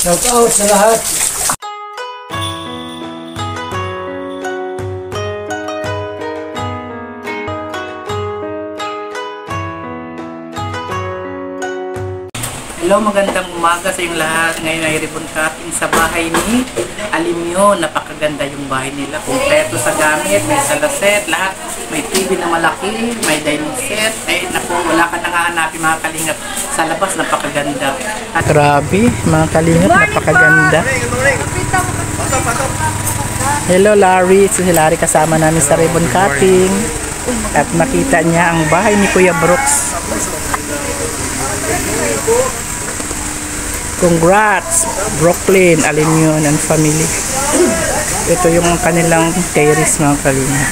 Shout out sa lahat. Hello, magandang umaga sa inyong lahat. Ngayon ay ribbon cutting sa bahay ni Alimyo. Napakaganda yung bahay nila. Kompleto sa gamit, may salaset, lahat. May TV na malaki, may dining set. Eh, naku, wala ka nang hahanapin mga kalingap. Sa labas, napakaganda. At grabe, mga kalingap, napakaganda. Hello, Larry. Si Larry kasama namin sa ribbon cutting. At nakita niya ang bahay ni Kuya Brooks. Congrats, Brooklyn, Alimyon and family. Ito yung kanilang terrace mga kalingap.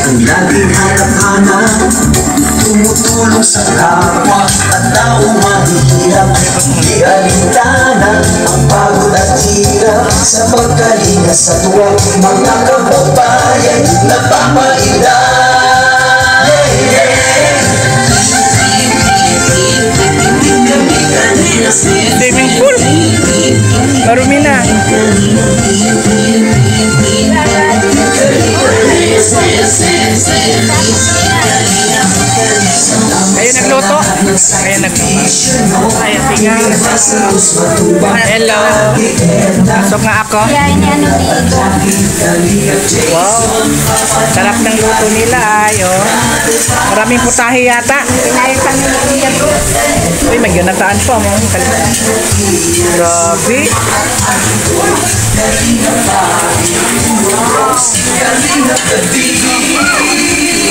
Ang laging hanap-hanap, tumutulong sa kapwa at tao mahihirap. Di alintana ang pagod at hirap sa pagkalinga sa tuwa. Mga kababayan napapaida. Swimming pool, marumi na. Ayun nagluto. Ayun nagluto. Ayun, tingnan. Hello. Pasok nga ako. Wow. Sarap ng luto nila. Ayun. Maraming putahe yata. Uy, may ganataan pa mo. Grabe.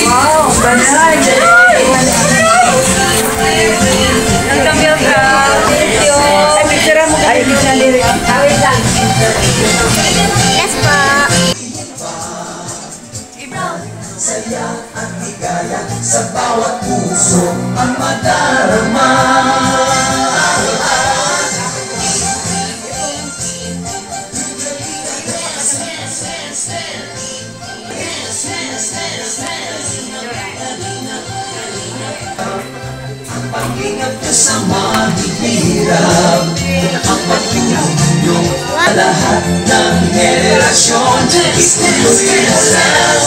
Wow, banay. Welcome ka. Thank you. Ay, picture mo. Ay, picture. Yes po. Saya at ligaya sa bawat puso ang madarama. Ang pag-ingat nyo sa mahihirap, ang pagtulong sa lahat ng henerasyon. Ituloy mo lang,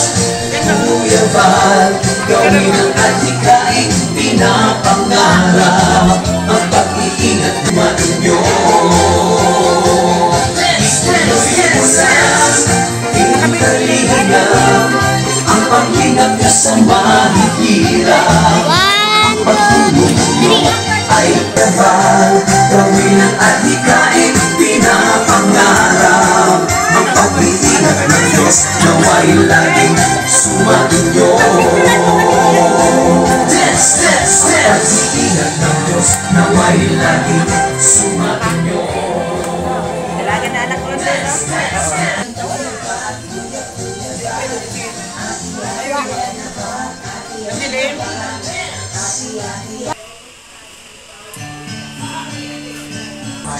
Kuya Val, gawin ang adhikain, pinapangarap ang pag-iingat naman nyo. Ituloy mo lang, italihap ang pag-ingat nyo sa mahihirap. Ang pagtulong nyo ay Val, gawin ang adhikain, pinapangarap ang pag-iingat ng Diyos nawa'y laging sumainyo. Ang pag-iingat ng Diyos nawa'y laging sumainyo. Talaga na anak ko na sa'yo.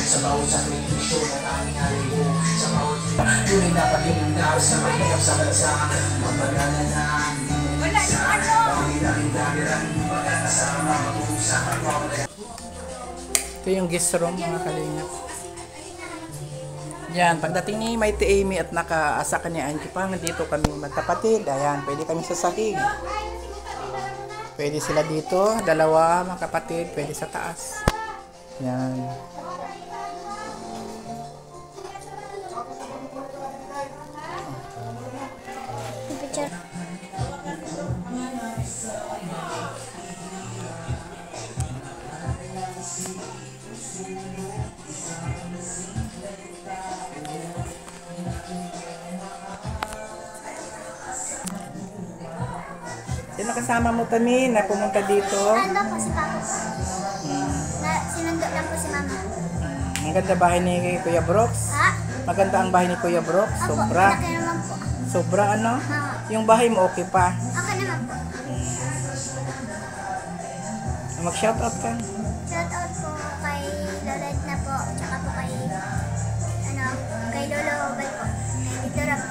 Sa bawat sakripisyo ng aming halibo, sa bawat tunay na pag-inundaw sa mahirap sa bansa, ang pag-alalaan, Ito yung guest room mga kalingap. Yan, pagdating ni Mighty Amy at nakaasa ka ni Angie pa, nandito kami magkapatid. Ayan, pwede kami sa sahig. Pwede sila dito, dalawa mga kapatid, pwede sa taas. Yan. Sino kasama mo kami na pumunta dito? Nandun po si Papa. Sinundo lang po si Mama. Ang ganda bahay ni Kuya Brooks. Ha? Maganda ang bahay ni Kuya Brooks. Opo, Sobra. malaki naman po. Sobra ano? Ha? Yung bahay mo okay pa. Okay naman po. Mag-shoutout ka. Shoutout po kay Lola Edna po, tsaka po kay, kay Lolo Obay po, kay Tito Rap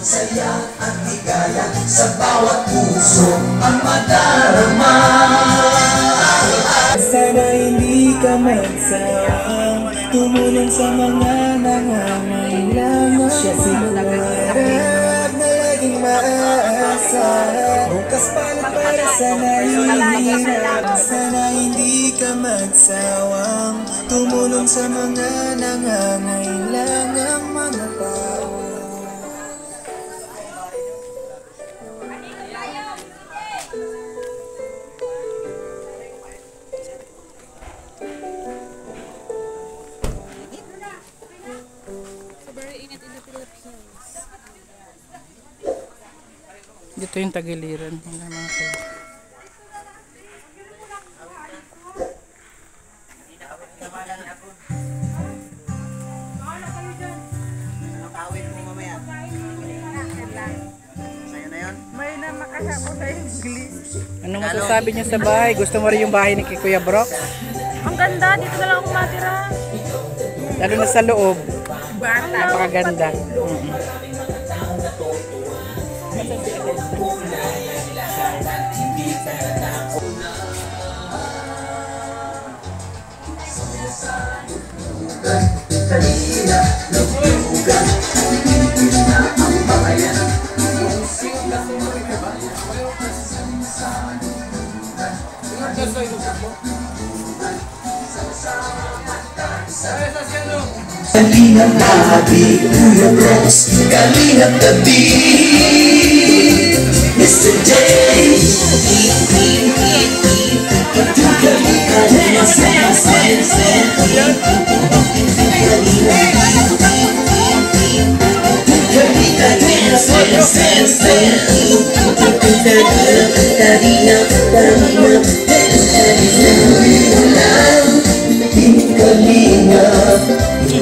Saya at ligaya sa bawat puso ang madarama. Sana hindi ka magsawang tumulong sa mga nangangailangan. Siya siguarap na laging maasa, bukas palit para sa nahihirap. Sana hindi ka magsawang tumulong sa mga nangangailangan, mga tao. Dito yung tagiliran ng mga kalbo. Anong masasabi niyo sa bahay? Gusto mo rin yung bahay ni Kuya Brock? Ang ganda, dito na lang ako matira. Lalo na sa loob. Napakaganda. Kanina, nagtugan, pinipil na ang bayan. Kalinang labi, Kuya Bros, kalinang gabi. Mr. J, kalinang sen.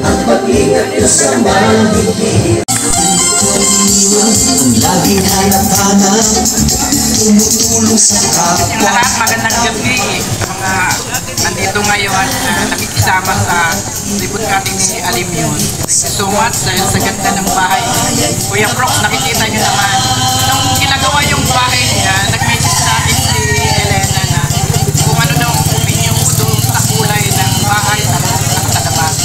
Ang pag-ingat ko sa mahigit. Ang laging hanap-hanap, tumutulong sa kapwa. Lahat magandang gabi sa mga nandito ngayon na nakikisama sa ribbon cutting ni Alimyon. Thank you so much dahil sa ganda ng bahay. Kuya Brock, nakikita nyo naman. Nung ginagawa yung bahay niya, nag-message sa akin si Elena na kung ano daw ang opinion ko doon sa kulay ng bahay sa loob at sa labas.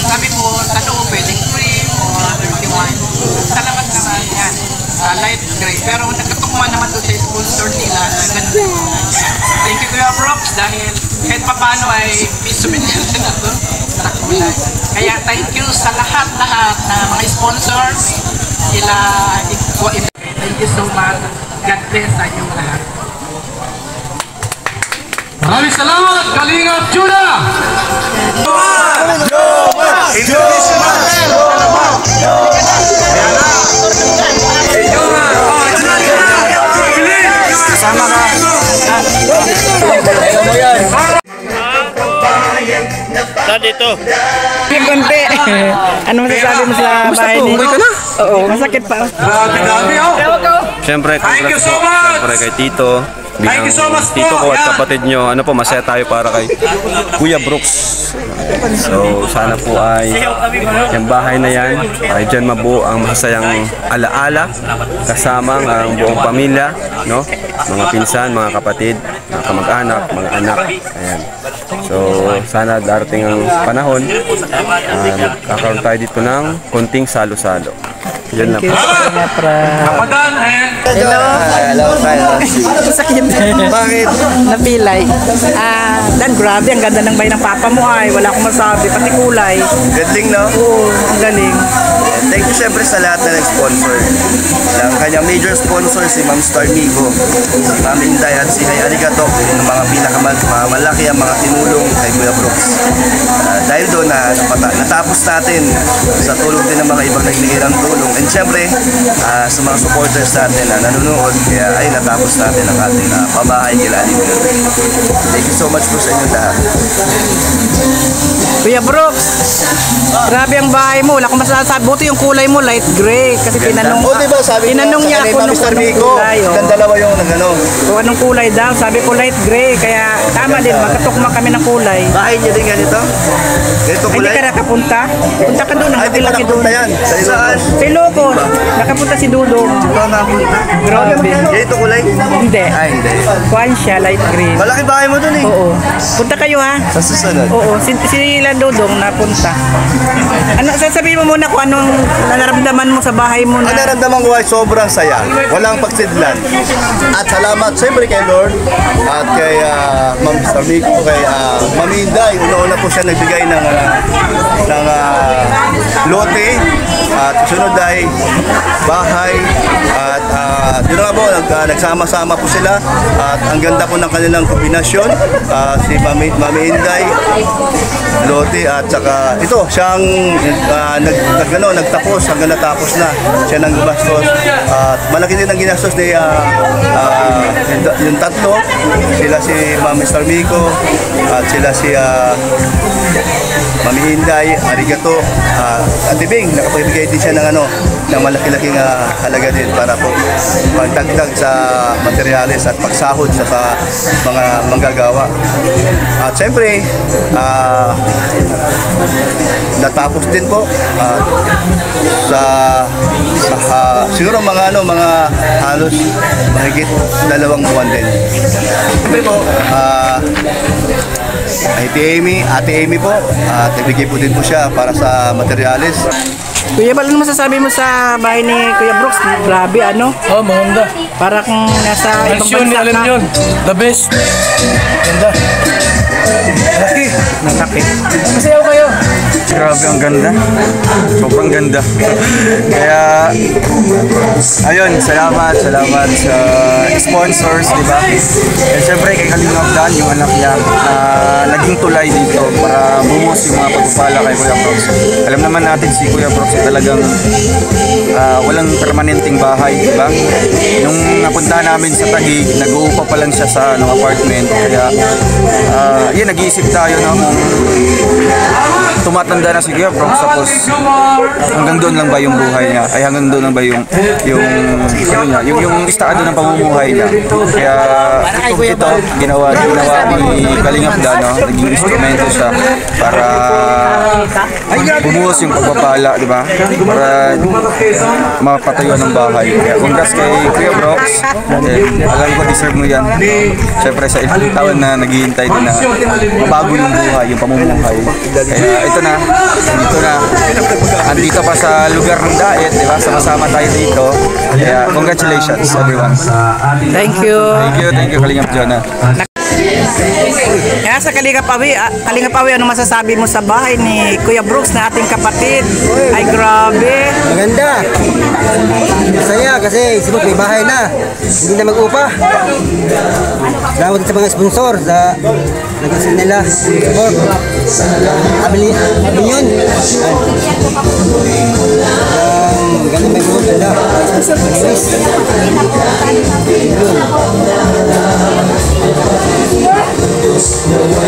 Sabi ko, sa loob pwedeng cream or dirty white. Salamat naman yan. Light gray. Pero nagkatugma naman doon sa sponsor nila na ganda. Thank you Kuya Brock dahil kahit papano ay may souvenir din ako sa kulay. Kaya thank you sa lahat-lahat na mga sponsors. Thank you so much. God bless sa inyong lahat. Maraming salamat, Kalingap Juda! Kasama ka. Saan dito? Konti. Ano masasabi mo sa bahay ni? Oo, masakit pa. Siyempre, congrats po. Siyempre kay Tito. Bilang Tito ko at kapatid nyo, ano po, masaya tayo para kay Kuya Brooks. So, sana po ay yung bahay na yan, ay dyan mabuo ang masasayang alaala kasama ang buong pamilya, no? Mga pinsan, mga kapatid, mga kamag-anak, mga anak. Ayan. So, sana darating ang panahon, magkakaroon tayo dito ng konting salo-salo. Yan lang. Kapadan and Hello. Hello, Sakit. Bakit? Napilay. Dan, grabe. Ang ganda ng bahay ng papa mo ay. Wala akong masabi. Pati kulay. Galing, no? Oo, ang galing. Thank you syempre sa lahat na nag-sponsor. Ang kanyang major sponsor, si Ma'am Star Migo, si Ma'am Inday at si Kay Arigato, yung mga pinakamalaki ang mga tinulong kay Kuya Brooks. Dahil doon natapos natin sa tulong din ng mga ibang nagbigay ng tulong. And syempre, sa mga supporters natin na nanonood, kaya ay natapos natin ang ating pabahay kila Alimyo. Thank you so much po sa inyo lahat. Kuya Brooks, grabe ang bahay mo. Wala akong masasabi. Buti yung kulay mo, light gray. Kasi tinanong, O diba sabi tinanong niya ako nung Mr. anong Migo, kulay. ang dalawa yung nagano. Kung anong kulay daw, sabi ko light gray. Kaya tama din, magkatukma kami ng kulay. Bahay niyo din ganito? Ganito Ay, hindi kulay? ka nakapunta? Punta ka doon, ang Ay, di pa laki doon. nakapunta yan. Saan? Sa Ilocos, nakapunta si Dudong. Grabe. Ganito kulay? Hindi. Ay, hindi. Kuhan siya, light green. Malaki bahay mo dun eh. Oo. Punta kayo ha. Sa susunod. Oo, si Dudong napunta. Ano, sasabihin mo muna kung anong nararamdaman mo sa bahay mo Ang na. naramdaman ko ay sobrang saya. Walang pagsidlan. At salamat siyempre kay Lord at kay Ma'am Sarmico, kay Ma'am Inday. Una-una po siya nagbigay ng lote at sunod ay bahay at yun nga po, nagsama-sama po sila at ang ganda po ng kanilang kombinasyon. Si Ma'am Inday, lote at saka ito, siyang nagtapos hanggang natapos na. Siya nang gumastos. At malaki din ang ginastos ni yung tatlo. Sila si Ma'am Sarmico at sila si Ma'am Inday, Arigato, at Ibing. Nakapagbigay din siya ng malaki-laking halaga din para po pagdagdag sa materyales at pagsahod sa mga manggagawa. At siyempre, natapos din po siguro mga halos mahigit 2 buwan din. Siyempre po, Ate Amy po, at ibigay po din po siya para sa materyales. Kuya, ano masasabi mo sa bahay ni Kuya Brooks? Grabe, ano? oh, maganda. Para kung nasa ibang Mansyon ni bansa Alam ka. yun. The best. Ganda. Laki. Malaki. Masayaw kayo. Grabe, ang ganda. Sobrang ganda. Kaya, ayun, salamat sa sponsors, di ba? And syempre kay Kalingap Dan, yung anak niya, naging tulay dito para bumuhos yung mga pagpapala kay Kuya Brooks. Alam naman natin si Kuya Brooks talagang walang permanenteng bahay, di ba? Nung napunta namin sa Taguig, nag-uupa pa lang siya sa apartment. Kaya, yun, nag-iisip tayo na kung tumatanda na si Kuya Brooks, tapos hanggang doon lang ba yung buhay niya? Ay, hanggang doon lang ba yung estado ng pamumuhay niya? Kaya ito, ginawa ni Kalingap Dan, no? Naging instrumento siya para bumuhos yung pagpapala, di ba? Para mapatayo ng bahay. Kaya congrats kay Kuya Brooks. Alam ko, deserve mo yan. Siyempre sa ilang taon na naghihintay din na mabago yung buhay, yung pamumuhay. Kaya ito na, andito pa sa lugar ng Daet, di ba? Sama-sama tayo dito. Kaya congratulations everyone. Thank you. Thank you Kalingap Jonah. Kaya sa Kalingap Awi, ano masasabi mo sa bahay ni Kuya Brooks na ating kapatid? Ay, grabe. Maganda. Masaya kasi sibuk may bahay na. Hindi na mag-upa. Salamat sa mga sponsor sa nag-isin nila. Abinyon. Ganun may buhok nila.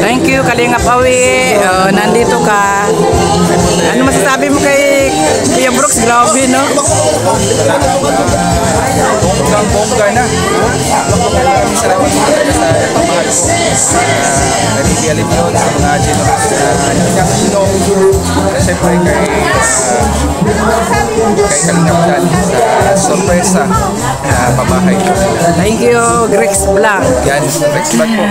Thank you, Kalingap Awi. Nandito ka. Ano masasabi mo kay Kuya Brooks? Grabe, no? Bongga na. Salamat sa pamahal ko. Naligalim yun sa mga generous na nagkakasinong. Siyempre kay Kalingap Dan sa sorpresa na pamahay ko. Thank you, Grex Vlog. Yan, Rex Bag po.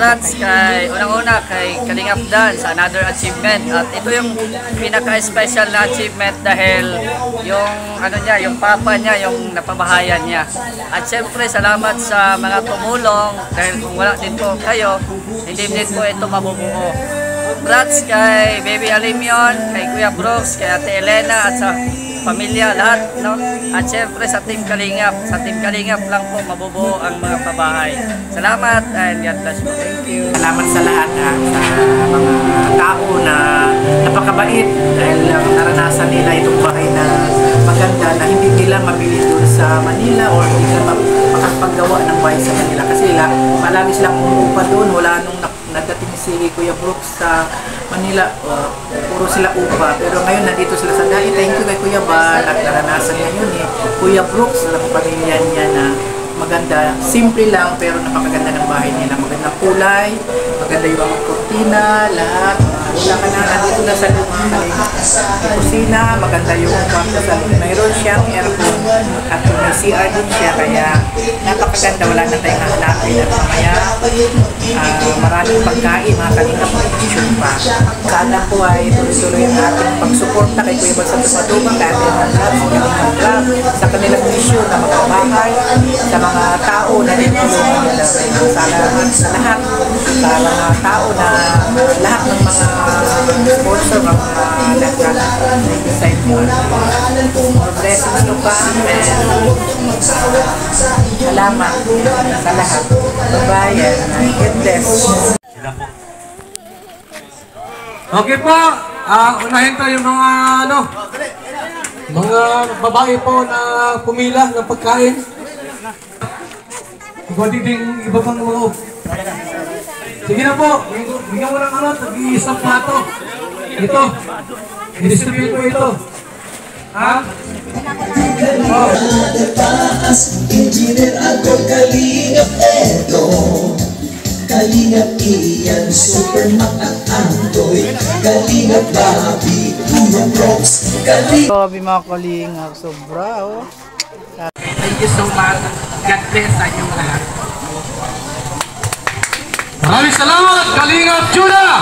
congrats kay unang-una kay Kalingap Dan sa another achievement. At ito yung pinaka-special na achievement dahil yung ano niya, yung papa niya, yung napabahayan niya. At syempre salamat sa mga tumulong dahil kung wala din po kayo, hindi din po ito mabubuo. Congrats kay Baby Alimion, kay Kuya Brooks, kay Ate Elena at sa pamilya lahat, no? At syempre sa Team Kalingap. Sa Team Kalingap lang po mabubuo ang mga pabahay. Salamat and God bless you. Thank you. Salamat sa lahat sa mga tao na napakabait dahil naranasan nila itong bahay na maganda na hindi nila mabili doon sa Manila or hindi nila makapaggawa ng bahay sa Manila kasi palagi silang umuupa doon. Wala nung nadating si Kuya Brooks sa Manila, puro sila upa. Pero ngayon nandito sila sa dahil. Thank you kay Kuya Bal at naranasan niya yun Kuya Brooks, alam pamilya niya na maganda. Simple lang pero napakaganda ng bahay nila. Magandang kulay, maganda yung mga kurtina, lahat. Wala ka na, nandito na sa kusina, maganda yung kwarto sa loob. Mayroon siyang aircon at may CR din siya, kaya napakaganda, wala na tayong hanapin. At mamaya, maraming pagkain, mga Kalingap mag-issue pa. Sana po ay tuloy-tuloy ang ating pagsuporta kay Kuya Bal sa Tumatubang, kay Ate Mandrab, sa kanilang mission na magkabahay, sa mga tao na tinulungan nila. Salamat sa lahat, sa mga tao na lahat ng mga sponsor ng mga nag-decide mo. More blessings to come and salamat sa lahat. Bye-bye and God bless. Okay po, unahin tayo yung mga mga babae po na pumila ng pagkain. Iba pang mga sige na po, bigyan mo ng tag-iisang plato. Ito, i-distribute mo ito. Ha? Engineer ako, Kalingap eto. Kalingap iyan, Supermac at Andoy. Kalingap Bobby, Kuya Brooks. Grabe mga Kalingap, sobra Thank you so much. God bless sa inyong lahat. Maraming salamat, Kalingap Judah!